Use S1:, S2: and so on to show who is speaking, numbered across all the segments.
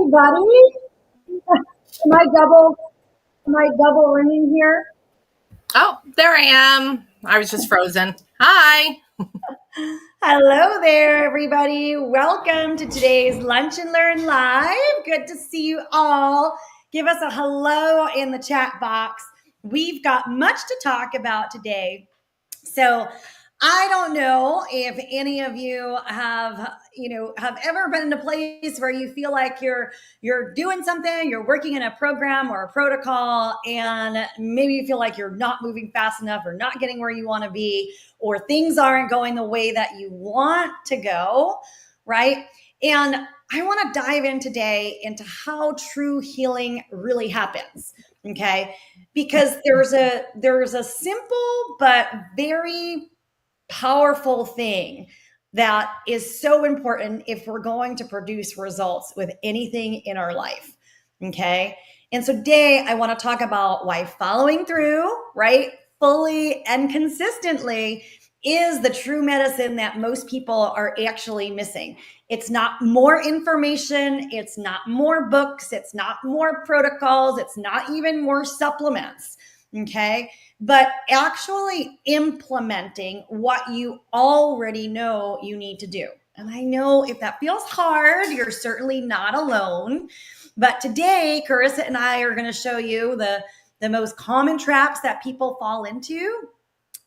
S1: everybody. Am I double? Am I double ringing here?
S2: Oh, there I am. I was just frozen. Hi.
S1: Hello there, everybody. Welcome to today's Lunch and Learn Live. Good to see you all. Give us a hello in the chat box. We've got much to talk about today. So I don't know if any of you have ever been in a place where you feel like you're doing something, you're working in a program or a protocol, and maybe you feel like you're not moving fast enough or not getting where you want to be, or things aren't going the way that you want to go, right? And I want to dive in today into how true healing really happens. Okay. Because there's a simple but very powerful thing that is so important if we're going to produce results with anything in our life. Okay. And so today I want to talk about why following through, right, fully and consistently is the true medicine that most people are actually missing. It's not more information, it's not more books, it's not more protocols, it's not even more supplements. Okay. But actually implementing what you already know you need to do. And I know if that feels hard, you're certainly not alone. But today, Carissa and I are going to show you the most common traps that people fall into,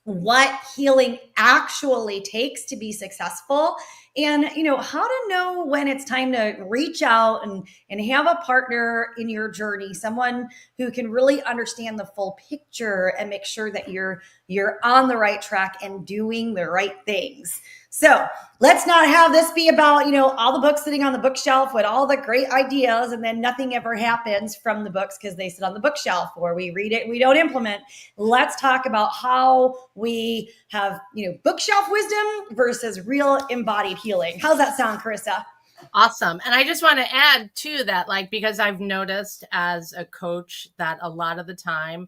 S1: what healing actually takes to be successful, and how to know when it's time to reach out and have a partner in your journey, someone who can really understand the full picture and make sure that you're on the right track and doing the right things. So let's not have this be about all the books sitting on the bookshelf with all the great ideas and then nothing ever happens from the books because they sit on the bookshelf, or we read it, we don't implement. Let's talk about how we have bookshelf wisdom versus real embodied healing. How's that sound, Carissa?
S2: Awesome. And I just want to add to that, because I've noticed as a coach that a lot of the time,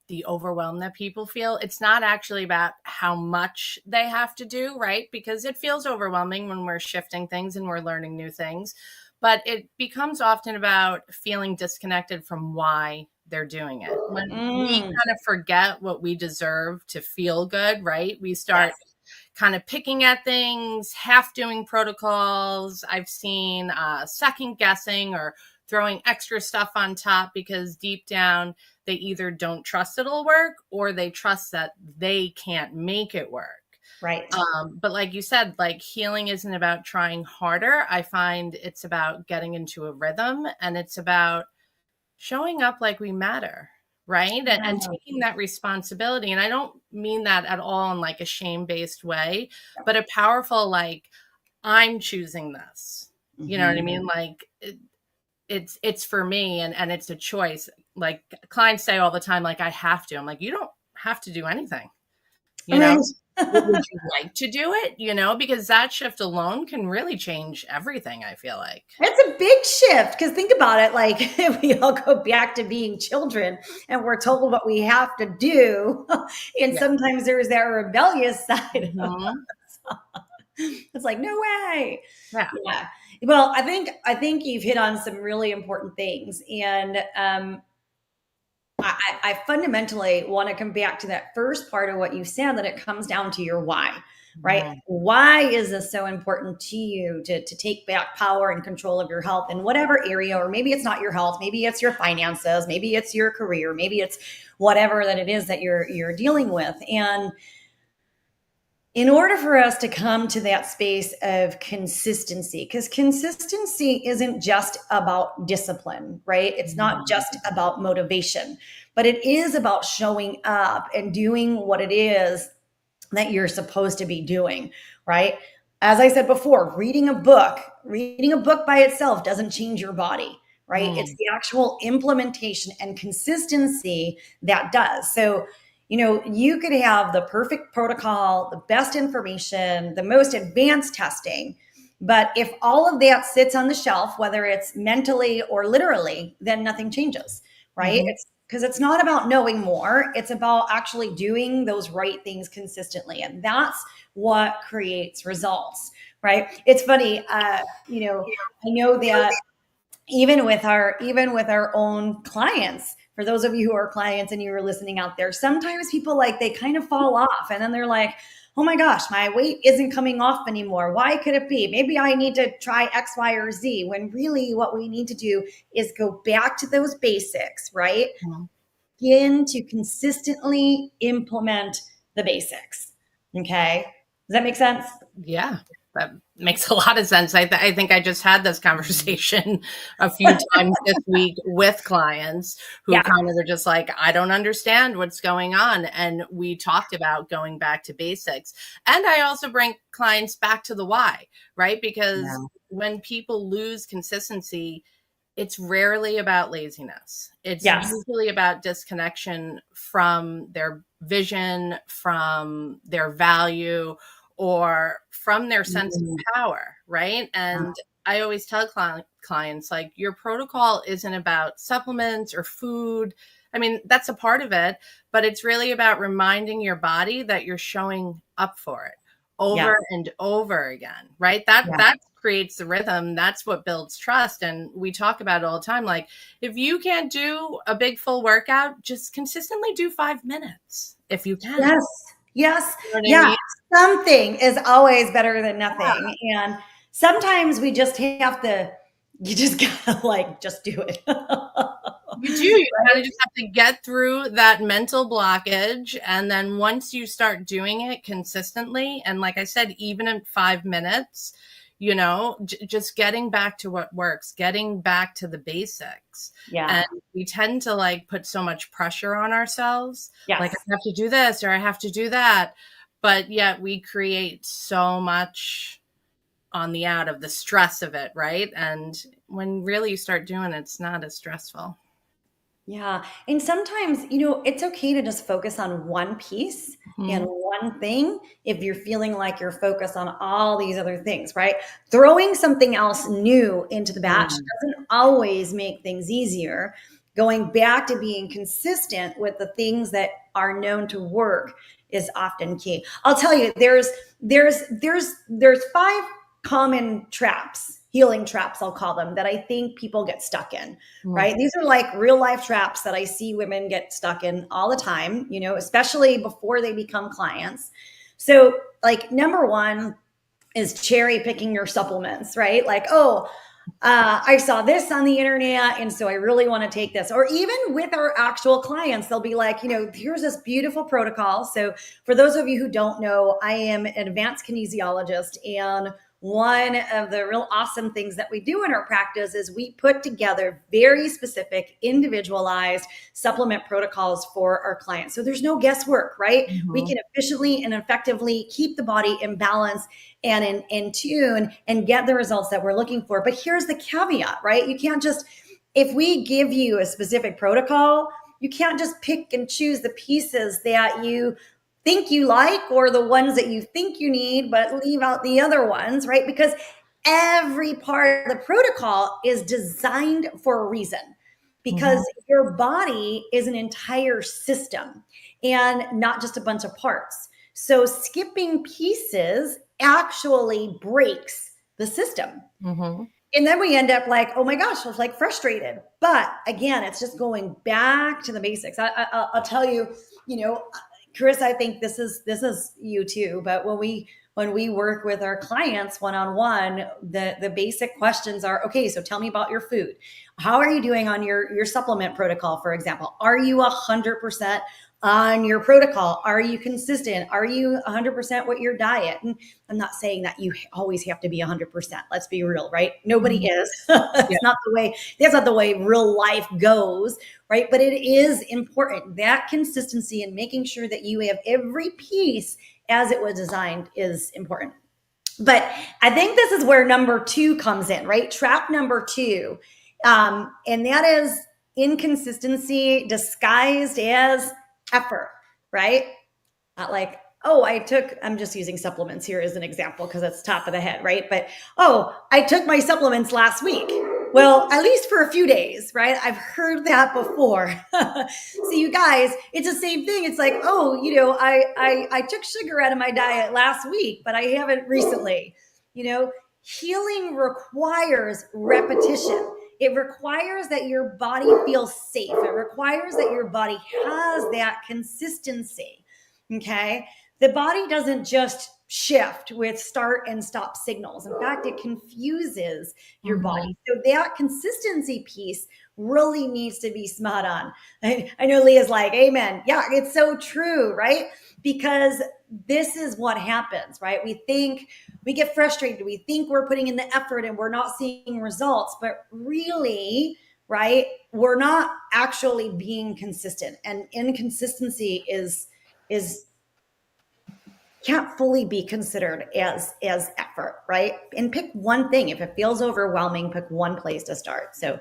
S2: the overwhelm that people feel, it's not actually about how much they have to do, right? Because it feels overwhelming when we're shifting things and we're learning new things, but it becomes often about feeling disconnected from why they're doing it. When we kind of forget what we deserve to feel good, right? We start kind of picking at things, half doing protocols. I've seen second guessing or throwing extra stuff on top because deep down, they either don't trust it'll work or they trust that they can't make it work.
S1: Right.
S2: But like you said, healing isn't about trying harder. I find it's about getting into a rhythm, and it's about showing up like we matter, right? And taking that responsibility. And I don't mean that at all in a shame-based way, but a powerful, I'm choosing this. You know what I mean? It's for me, and it's a choice. Clients say all the time, I have to. I'm like, you don't have to do anything.
S1: Right.
S2: Would you like to do it? Because that shift alone can really change everything, I feel like.
S1: It's a big shift because think about it, we all go back to being children and we're told what we have to do. And sometimes there's that rebellious side of us. It's like, no way. Yeah. Well, I think you've hit on some really important things. And I fundamentally want to come back to that first part of what you said, that it comes down to your why, right? Mm-hmm. Why is this so important to you to take back power and control of your health in whatever area? Or maybe it's not your health, maybe it's your finances, maybe it's your career, maybe it's whatever that it is that you're dealing with. And in order for us to come to that space of consistency, because consistency isn't just about discipline, right? It's not just about motivation, but it is about showing up and doing what it is that you're supposed to be doing, right? As I said before, reading a book by itself doesn't change your body, right? It's the actual implementation and consistency that does. So you could have the perfect protocol, the best information, the most advanced testing, but if all of that sits on the shelf, whether it's mentally or literally, then nothing changes, right? Mm-hmm. It's because it's not about knowing more. It's about actually doing those right things consistently. And that's what creates results, right? It's funny, I know that even with our own clients, for those of you who are clients and you are listening out there, sometimes people, like, they kind of fall off and then they're like, oh my gosh, my weight isn't coming off anymore. Why could it be? Maybe I need to try X, Y, or Z. When really what we need to do is go back to those basics, right?
S2: Mhm.
S1: Begin to consistently implement the basics. Okay. Does that make sense?
S2: Yeah, that makes a lot of sense. I think I just had this conversation a few times this week with clients who
S1: Yeah.
S2: kind of were just like, I don't understand what's going on. And we talked about going back to basics. And I also bring clients back to the why, right? Because
S1: Yeah.
S2: when people lose consistency, it's rarely about laziness. It's
S1: Yes.
S2: usually about disconnection from their vision, from their value, or from their sense of
S1: Mhm.
S2: power, right? And I always tell clients, like, your protocol isn't about supplements or food. I mean, that's a part of it, but it's really about reminding your body that you're showing up for it
S1: Yeah.
S2: over and over again, right?
S1: Yeah.
S2: That creates the rhythm. That's what builds trust. And we talk about it all the time. Like, if you can't do a big full workout, just consistently do 5 minutes if you can.
S1: Yes. Yes.
S2: You know what I
S1: Yeah.
S2: mean?
S1: Something is always better than nothing. And sometimes we just have to, you just gotta, like, just do it.
S2: You do. You kind
S1: Right?
S2: of just have to get through that mental blockage. And then once you start doing it consistently, and like I said, even in 5 minutes, just getting back to what works, getting back to the basics.
S1: Yeah.
S2: And we tend to, like, put so much pressure on ourselves.
S1: Yes.
S2: Like, I have to do this or I have to do that. But yet we create so much on the out of the stress of it, right? And when really you start doing it, it's not as stressful.
S1: Yeah. And sometimes, it's okay to just focus on one piece and
S2: Mhm.
S1: one thing if you're feeling like you're focused on all these other things, right? Throwing something else new into the batch
S2: Mm.
S1: doesn't always make things easier. Going back to being consistent with the things that are known to work is often key. I'll tell you, there's five common traps, healing traps, I'll call them, that I think people get stuck in,
S2: Mm.
S1: right? These are like real life traps that I see women get stuck in all the time, especially before they become clients. So, like, number one is cherry picking your supplements, right? Like, oh, I saw this on the internet, and so I really want to take this. Or even with our actual clients, they'll be like, here's this beautiful protocol. So, for those of you who don't know, I am an advanced kinesiologist, and one of the real awesome things that we do in our practice is we put together very specific, individualized supplement protocols for our clients. So there's no guesswork, right? We
S2: Mhm.
S1: can efficiently and effectively keep the body in balance and in tune and get the results that we're looking for. But here's the caveat, right? You can't just, if we give you a specific protocol, you can't just pick and choose the pieces that you think you like or the ones that you think you need, but leave out the other ones, right? Because every part of the protocol is designed for a reason, because
S2: Mhm.
S1: your body is an entire system and not just a bunch of parts. So skipping pieces actually breaks the system.
S2: Mhm.
S1: And then we end up like, oh my gosh, I was like frustrated. But again, it's just going back to the basics. I'll tell you, you know, Chris, I think this is you too. But when we work with our clients one on one, the basic questions are, okay, so tell me about your food. How are you doing on your supplement protocol, for example? Are you 100% on your protocol? Are you consistent? Are you 100% with your diet? And I'm not saying that you always have to be 100%. Let's be real, right? Nobody
S2: Mhm.
S1: is.
S2: Yeah.
S1: It's not the way, that's not the way real life goes, right? But it is important. That consistency and making sure that you have every piece as it was designed is important. But I think this is where number two comes in, right? Trap number two. And that is inconsistency disguised as effort, right? Not like, oh, I'm just using supplements here as an example because it's top of the head, right? But, oh, I took my supplements last week. Well, at least for a few days, right? I've heard that before. So you guys, it's the same thing. It's like, oh, I took sugar out of my diet last week, but I haven't recently. Healing requires repetition. it requires that your body feels safe. It requires that your body has that consistency. Okay. The body doesn't just shift with start and stop signals. In fact, it confuses your
S2: Mhm.
S1: body. So that consistency piece really needs to be spot on. I know Leah's like, amen. Yeah, it's so true, right? Because this is what happens, right? We get frustrated. We think we're putting in the effort and we're not seeing results, but really, right, we're not actually being consistent. And inconsistency is can't fully be considered as effort, right? And pick one thing. If it feels overwhelming, pick one place to start. So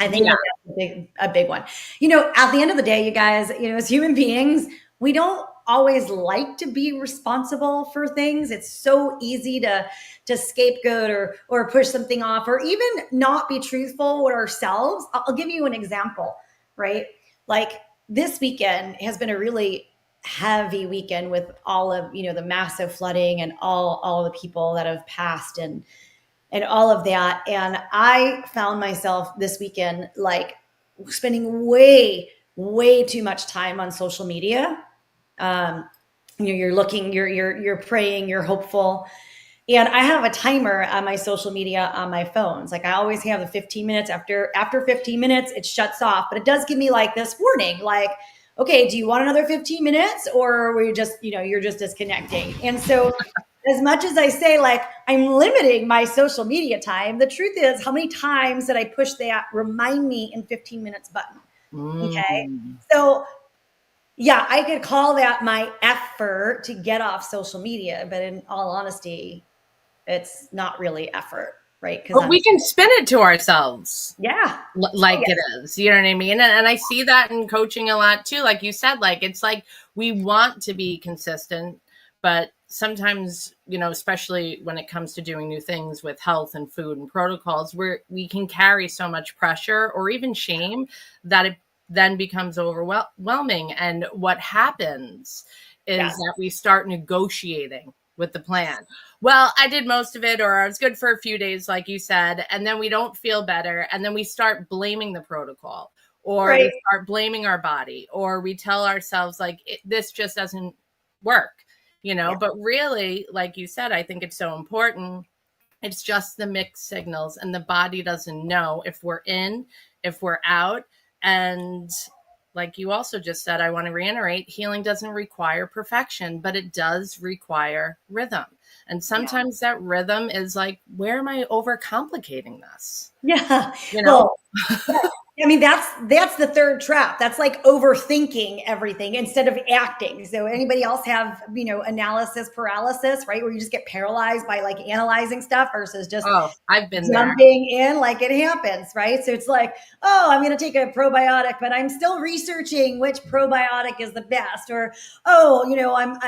S1: I think
S2: Yeah.
S1: that that's a big one. You know, at the end of the day, you guys, you know, as human beings, we don't always like to be responsible for things. It's so easy to scapegoat or push something off, or even not be truthful with ourselves. I'll give you an example, right? Like this weekend has been a really heavy weekend with all of, you know, the massive flooding and all the people that have passed and all of that. And I found myself this weekend like spending way too much time on social media. Um, you know, you're looking, you're praying, you're hopeful. And I have a timer on my social media on my phones. Like I always have the 15 minutes after 15 minutes, it shuts off. But it does give me like this warning, like, okay, do you want another 15 minutes or were you just, you know, you're just disconnecting? And so as much as I say, like, I'm limiting my social media time, the truth is, how many times did I push that remind me in 15 minutes button? Okay.
S2: Mm.
S1: So, yeah, I could call that my effort to get off social media, but in all honesty, it's not really effort, right? Because
S2: But
S1: I'm,
S2: we can spin it to ourselves
S1: yeah. Oh,
S2: like it
S1: yes.
S2: is. You know what I mean? And I see that in coaching a lot too. Like you said, like it's like we want to be consistent, but sometimes, you know, especially when it comes to doing new things with health and food and protocols, where we can carry so much pressure or even shame that it then becomes overwhelming. And what happens is
S1: Yes.
S2: that we start negotiating with the plan. Well, I did most of it, or I was good for a few days, like you said, and then we don't feel better. And then we start blaming the protocol, or
S1: Right.
S2: we start blaming our body, or we tell ourselves, like, this just doesn't work, you know?
S1: Yeah.
S2: But really, like you said, I think it's so important. It's just the mixed signals, and the body doesn't know if we're in, if we're out. And like you also just said, I want to reiterate, healing doesn't require perfection, but it does require rhythm. And
S1: Yeah.
S2: sometimes that rhythm is like, where am I overcomplicating this?
S1: Yeah.
S2: You know?
S1: Well, I mean, that's the third trap. That's like overthinking everything instead of acting. So anybody else have, you know, analysis paralysis, right? Where you just get paralyzed by like analyzing stuff versus just
S2: Oh, I've been there.
S1: jumping in like it happens, right? So it's like, oh, I'm going to take a probiotic, but I'm still researching which probiotic is the best. Or, oh, you know, I'm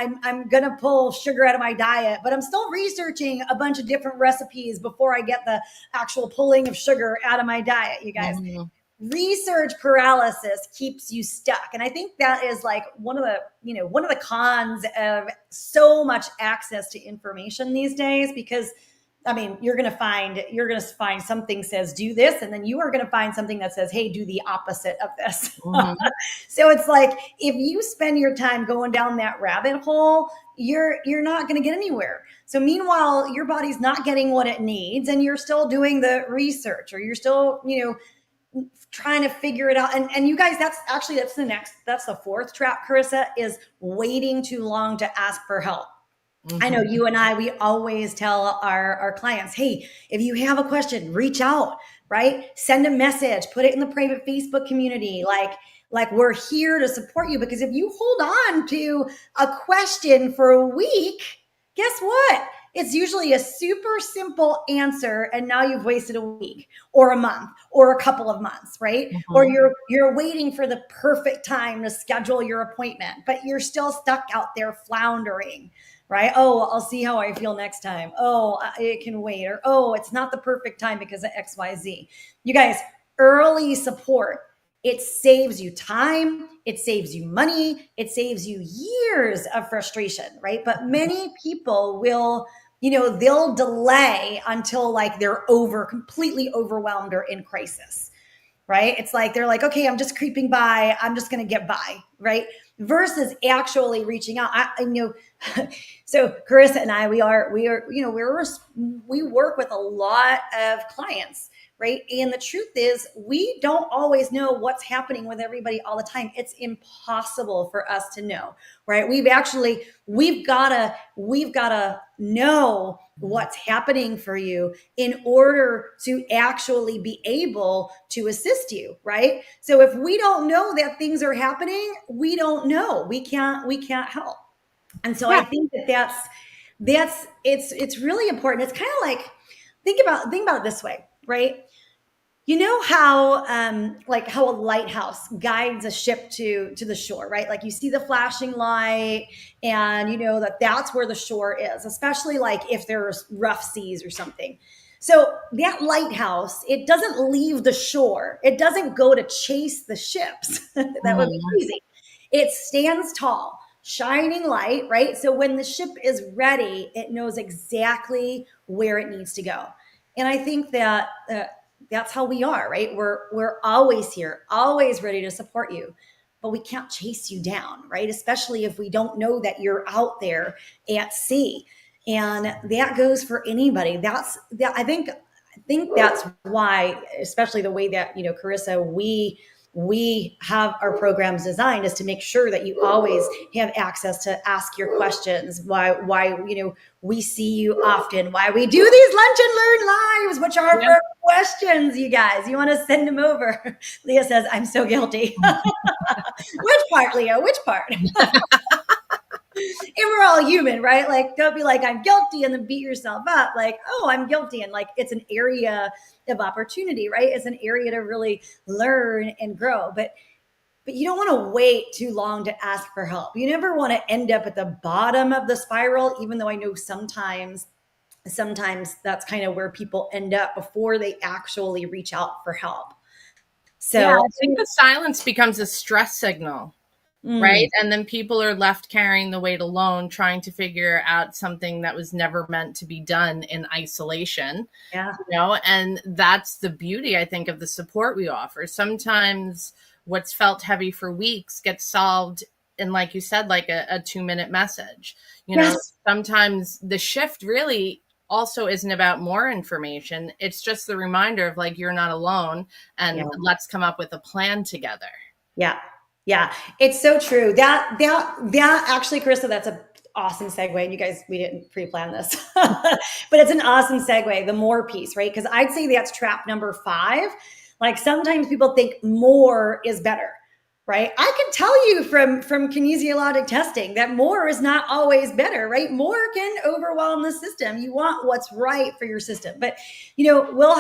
S1: going to pull sugar out of my diet, but I'm still researching a bunch of different recipes before I get the actual pulling of sugar out of my diet, you guys.
S2: Mhm.
S1: Research paralysis keeps you stuck, and I think that is like one of the, you know, one of the cons of so much access to information these days. Because I mean, you're going to find something says do this, and then you are going to find something that says, hey, do the opposite of this.
S2: Mhm.
S1: So it's like if you spend your time going down that rabbit hole, you're not going to get anywhere. So meanwhile, your body's not getting what it needs, and you're still doing the research, or you're still, you know, trying to figure it out. And you guys, that's the fourth trap, Carissa, is waiting too long to ask for help. I know
S2: Mhm.
S1: you and we always tell our clients, hey, if you have a question, reach out, right? Send a message, put it in the private Facebook community. Like we're here to support you, because if you hold on to a question for a week, guess what? It's usually a super simple answer, and now you've wasted a week or a month or a couple of months, right? Or
S2: Mhm.
S1: you're waiting for the perfect time to schedule your appointment, but you're still stuck out there floundering, right? Oh, I'll see how I feel next time. Oh, it can wait. Or, oh, it's not the perfect time because of XYZ. You guys, early support, it saves you time, it saves you money, it saves you years of frustration, right? But many people will they'll delay until like they're completely overwhelmed or in crisis, right? It's like they're like, okay, I'm just creeping by. I'm just going to get by, right? Versus actually reaching out. So Carissa and I, we work with a lot of clients, right? And the truth is, we don't always know what's happening with everybody all the time. It's impossible for us to know, right? We've gotta know what's happening for you in order to actually be able to assist you, right? So if we don't know that things are happening, we don't know. We can't help. And so I
S2: Yeah.
S1: think that's it's really important. It's kind of like think about it this way, right? You know how how a lighthouse guides a ship to the shore, right? Like you see the flashing light, and you know that that's where the shore is, especially like if there's rough seas or something. So that lighthouse, it doesn't leave the shore. It doesn't go to chase the ships. That would be
S2: Mhm.
S1: crazy. It stands tall, shining light, right? So when the ship is ready, it knows exactly where it needs to go. And I think that that's how we are, right? We're always here, always ready to support you, but we can't chase you down, right? Especially if we don't know that you're out there at sea. And that goes for anybody. That's that. I think that's why, especially the way that Carissa, we have our programs designed is to make sure that you always have access to ask your questions. Why we see you often, why we do these lunch and learn lives, which are
S2: Yeah.
S1: for questions. You guys, you want to send them over. Leah says, I'm so guilty. Which part, Leah? Which part? And we're all human, right? Like, don't be like, I'm guilty and then beat yourself up. Like, oh, I'm guilty. And like, it's an area of opportunity, right? It's an area to really learn and grow. But you don't want to wait too long to ask for help. You never want to end up at the bottom of the spiral, even though I know sometimes that's kind of where people end up before they actually reach out for help.
S2: Yeah,
S1: So,
S2: I think the silence becomes a stress signal, right?
S1: mm,
S2: And then people are left carrying the weight alone, trying to figure out something that was never meant to be done in isolation,
S1: yeah,
S2: and that's the beauty, I think, of the support we offer. Sometimes what's felt heavy for weeks gets solved in, like you said, like a 2-minute message.
S1: yes,
S2: Sometimes the shift really also isn't about more information. It's just the reminder of like, you're not alone,
S1: yeah.
S2: and let's come up with a plan together.
S1: Yeah. Yeah. It's so true. That actually, Carissa, that's a awesome segue. And you guys, we didn't pre-plan this, but it's an awesome segue. The more piece, right? Because I'd say that's trap number 5. Like sometimes people think more is better, right? I can tell you from kinesiologic testing that more is not always better, right? More can overwhelm the system. You want what's right for your system. But I'll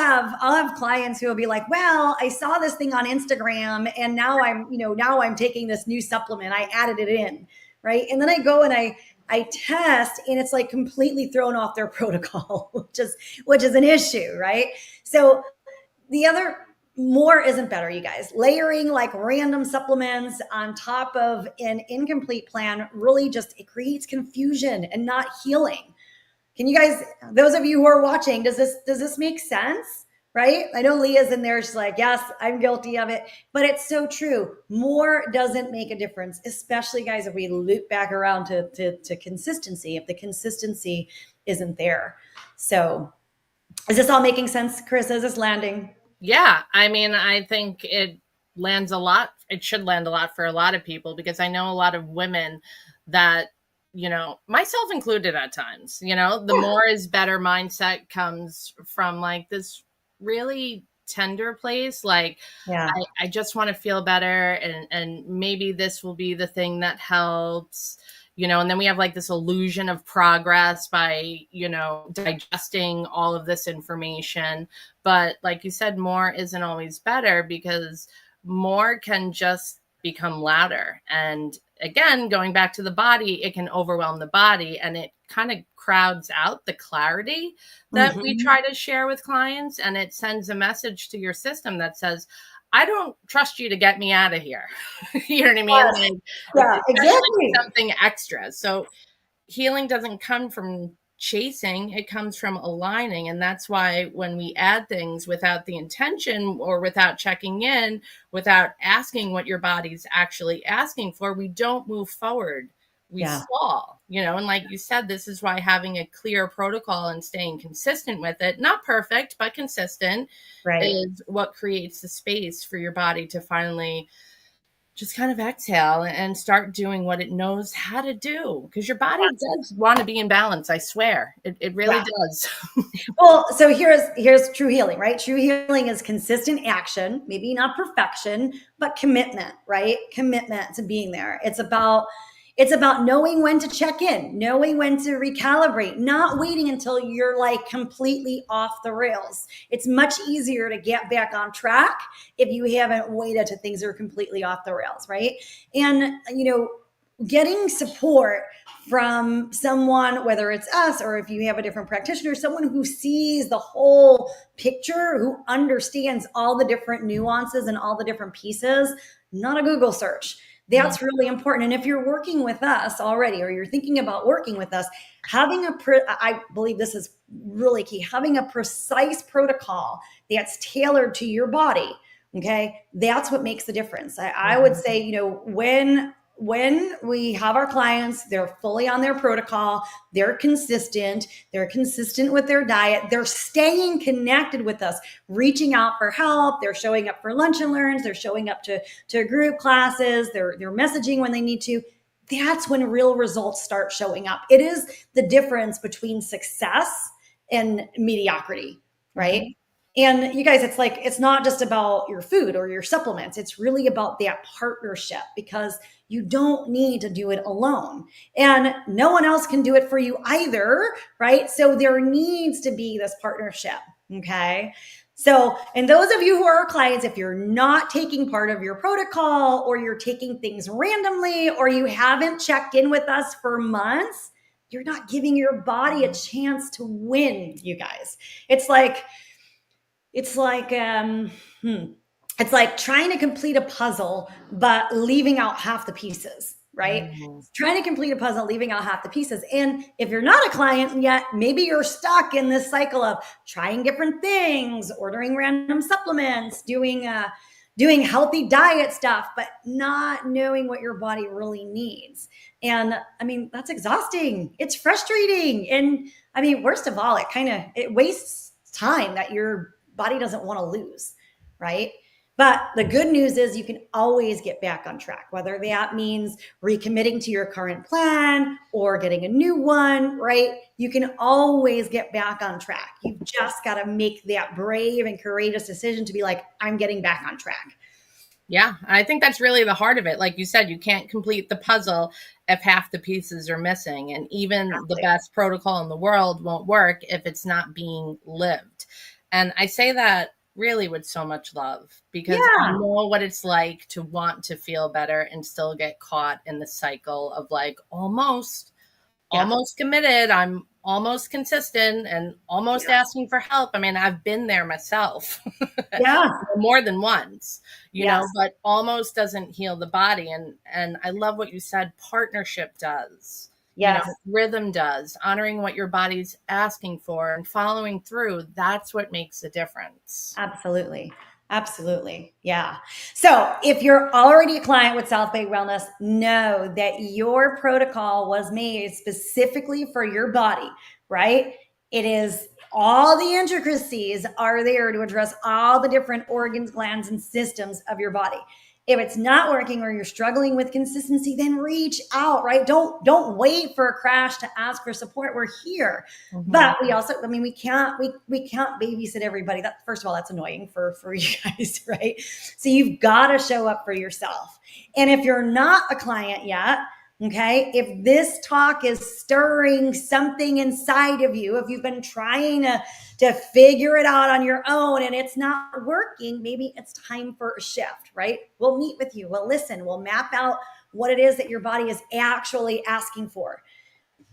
S1: have clients who will be like, well, I saw this thing on Instagram and now I'm taking this new supplement. I added it in, right? And then I go and I test and it's like completely thrown off their protocol, which is an issue, right? So the other more isn't better, you guys. Layering like random supplements on top of an incomplete plan really just it creates confusion and not healing. Can you guys, those of you who are watching, does this make sense? Right? I know Leah's in there. She's like, yes, I'm guilty of it. But it's so true. More doesn't make a difference, especially guys, if we loop back around to consistency, if the consistency isn't there. So is this all making sense, Chris? Is this landing?
S2: Yeah, I mean, I think it should land a lot for a lot of people, because I know a lot of women that, myself included at times, the more is better mindset comes from like this really tender place. Like,
S1: Yeah.
S2: I just want to feel better, and maybe this will be the thing that helps. And then we have like this illusion of progress by, digesting all of this information. But like you said, more isn't always better, because more can just become louder. And again, going back to the body, it can overwhelm the body, and it kind of crowds out the clarity that we
S1: Mm-hmm.
S2: try to share with clients. And it sends a message to your system that says, I don't trust you to get me out of here. You know what I mean? Like,
S1: Yeah,
S2: especially
S1: exactly.
S2: something extra. So healing doesn't come from chasing, it comes from aligning. And that's why when we add things without the intention or without checking in, without asking what your body's actually asking for, we don't move forward. We
S1: Yeah.
S2: stall, and like you said, this is why having a clear protocol and staying consistent with it, not perfect, but consistent,
S1: Right.
S2: is what creates the space for your body to finally just kind of exhale and start doing what it knows how to do. Because your body does want to be in balance. I swear it really
S1: Yeah.
S2: does.
S1: Well, so here's true healing, right? True healing is consistent action, maybe not perfection, but commitment, right? Commitment to being there. It's about knowing when to check in, knowing when to recalibrate, not waiting until you're like completely off the rails. It's much easier to get back on track if you haven't waited till things are completely off the rails, right? And getting support from someone, whether it's us or if you have a different practitioner, someone who sees the whole picture, who understands all the different nuances and all the different pieces, not a Google search. That's really important. And if you're working with us already, or you're thinking about working with us, I believe this is really key, having a precise protocol that's tailored to your body. Okay. That's what makes the difference. I would say, when we have our clients, they're fully on their protocol, they're consistent with their diet, they're staying connected with us, reaching out for help, they're showing up for lunch and learns, they're showing up to group classes, they're messaging when they need to. That's when real results start showing up. It is the difference between success and mediocrity, right?
S2: Mhm.
S1: And you guys, it's not just about your food or your supplements. It's really about that partnership, because you don't need to do it alone. And no one else can do it for you either, right? So there needs to be this partnership. Okay. So, and those of you who are clients, if you're not taking part of your protocol, or you're taking things randomly, or you haven't checked in with us for months, you're not giving your body a chance to win, you guys. It's like, it's like um it's like trying to complete a puzzle but leaving out half the pieces, right?
S2: Mhm.
S1: Trying to complete a puzzle, leaving out half the pieces. And if you're not a client yet, maybe you're stuck in this cycle of trying different things, ordering random supplements, doing healthy diet stuff, but not knowing what your body really needs. And I mean, that's exhausting. It's frustrating. And I mean, worst of all, it wastes time that your body doesn't want to lose, right? But the good news is you can always get back on track, whether that means recommitting to your current plan or getting a new one, right? You can always get back on track. You've just got to make that brave and courageous decision to be like, I'm getting back on track.
S2: Yeah, I think that's really the heart of it. Like you said, you can't complete the puzzle if half the pieces are missing. And even the
S1: Exactly.
S2: best protocol in the world won't work if it's not being lived. And I say that really with so much love, because I
S1: Yeah.
S2: know what it's like to want to feel better and still get caught in the cycle of like
S1: Yeah.
S2: almost committed. I'm almost consistent and almost
S1: Yeah.
S2: asking for help. I mean, I've been there myself
S1: Yeah.
S2: more than once,
S1: Yes.
S2: but almost doesn't heal the body. And I love what you said, partnership does.
S1: Yes.
S2: Rhythm does, honoring what your body's asking for and following through. That's what makes a difference.
S1: Absolutely. Absolutely. Yeah. So if you're already a client with South Bay Wellness, know that your protocol was made specifically for your body, right? It is, all the intricacies are there to address all the different organs, glands, and systems of your body. If it's not working or you're struggling with consistency, then reach out, right? Don't wait for a crash to ask for support. We're here.
S2: Mhm.
S1: But we also, I mean, we can't babysit everybody. That, first of all, that's annoying for you guys, right? So you've got to show up for yourself. And if you're not a client yet, okay, if this talk is stirring something inside of you, if you've been trying to figure it out on your own and it's not working, maybe it's time for a shift, right? We'll meet with you, we'll listen, we'll map out what it is that your body is actually asking for.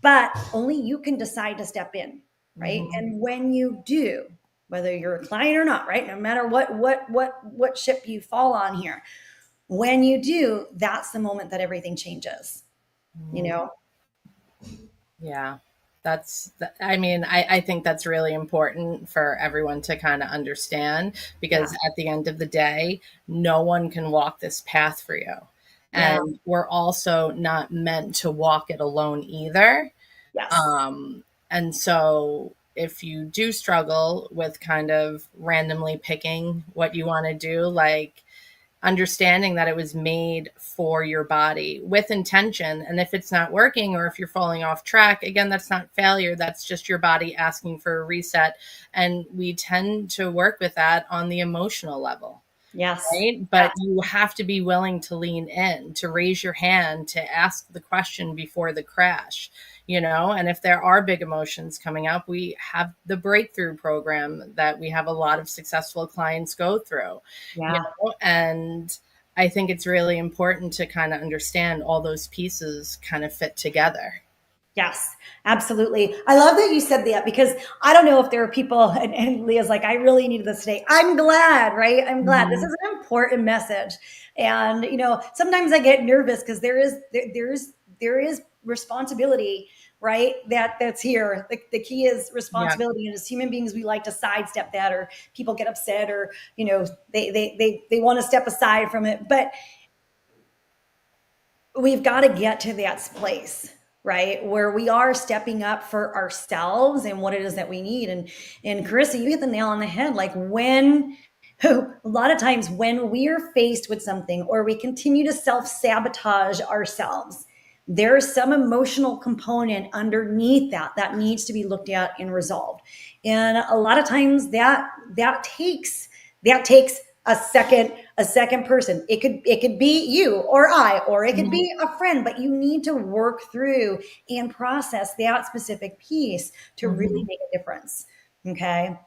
S1: But only you can decide to step in, right?
S2: Mhm.
S1: And when you do, whether you're a client or not, right? No matter what ship you fall on here, when you do, that's the moment that everything changes, you
S2: Mhm.
S1: know?
S2: Yeah. I mean, I think that's really important for everyone to kind of understand, because
S1: Yeah.
S2: at the end of the day, no one can walk this path for you.
S1: Yeah.
S2: And we're also not meant to walk it alone either.
S1: Yes.
S2: Um, and so if you do struggle with kind of randomly picking what you want to do, like understanding that it was made for your body with intention. And if it's not working, or if you're falling off track, again, that's not failure. That's just your body asking for a reset. And we tend to work with that on the emotional level.
S1: Yes.
S2: Right.
S1: Yes.
S2: But you have to be willing to lean in, to raise your hand, to ask the question before the crash, and if there are big emotions coming up, we have the breakthrough program that we have a lot of successful clients go through,
S1: Yeah.
S2: and I think it's really important to kind of understand all those pieces kind of fit together.
S1: Yes, absolutely. I love that you said that, because I don't know if there are people, and Leah's like, I really needed this today. I'm glad, right? I'm glad. This
S2: Mhm.
S1: is an important message. And, sometimes I get nervous because there is responsibility, right? That's here. The key is
S2: Yeah.
S1: responsibility. And as human beings, we like to sidestep that, or people get upset, or, they want to step aside from it. But we've got to get to that place, right, where we are stepping up for ourselves and what it is that we need. And Carissa, you hit the nail on the head. Like, when a lot of times when we are faced with something, or we continue to self-sabotage ourselves, there's some emotional component underneath that needs to be looked at and resolved. And a lot of times that takes a second person. It could be you or I, or it could
S2: Mhm.
S1: be a friend, but you need to work through and process that specific piece to really
S2: Mhm.
S1: make a difference. Okay.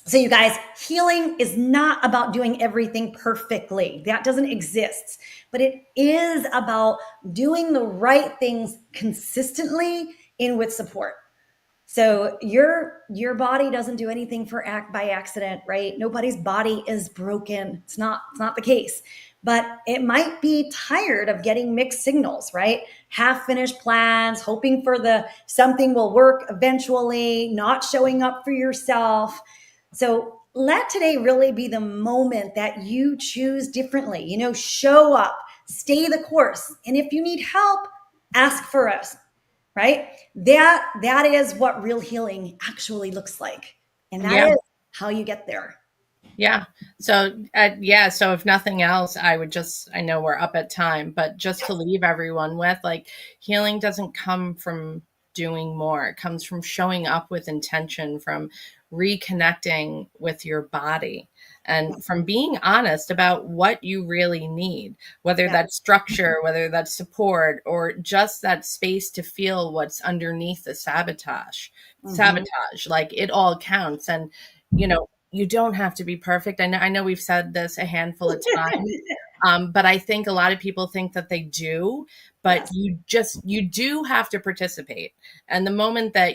S1: So, you guys, healing is not about doing everything perfectly. That doesn't exist. But it is about doing the right things consistently and with support. So your body doesn't do anything by accident, right? Nobody's body is broken. It's not the case. But it might be tired of getting mixed signals, right? Half finished plans, hoping for the something will work eventually, not showing up for yourself. So let today really be the moment that you choose differently. Show up, stay the course. And if you need help, ask for us, right? That is what real healing actually looks like. And that
S2: Yeah.
S1: is how you get there.
S2: Yeah. So if nothing else, I know we're up at time, but just to leave everyone with, like, healing doesn't come from doing more. It comes from showing up with intention, from reconnecting with your body, and from being honest about what you really need, whether
S1: Yeah.
S2: that's structure, whether that's support, or just that space to feel what's underneath the sabotage.
S1: Mm-hmm.
S2: Like, it all counts. And, you don't have to be perfect. I know we've said this a handful of times, but I think a lot of people think that they do, but
S1: Yes.
S2: you do have to participate. And the moment that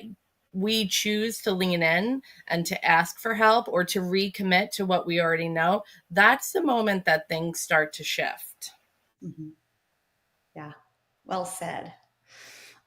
S2: we choose to lean in and to ask for help, or to recommit to what we already know, that's the moment that things start to shift.
S1: Mm-hmm. Yeah. Well said.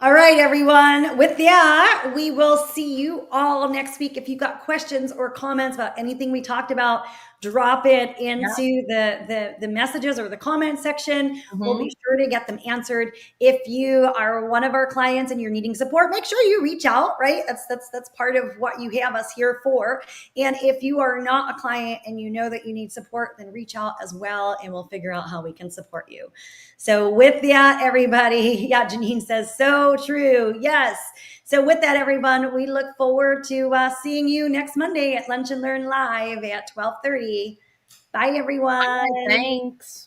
S1: All right, everyone. With that, we will see you all next week. If you've got questions or comments about anything we talked about, drop it
S2: Yeah.
S1: into the messages or the comment section. We'll
S2: Hmm.
S1: be sure to get them answered. If you are one of our clients and you're needing support, make sure you reach out, right? That's part of what you have us here for. And if you are not a client and you know that you need support, then reach out as well, and we'll figure out how we can support you. So with that, everybody, yeah, Janine says, so true. Yes. So with that, everyone, we look forward to seeing you next Monday at Lunch and Learn Live at 12:30. Bye,
S2: Bye,
S1: everyone.
S2: thanks.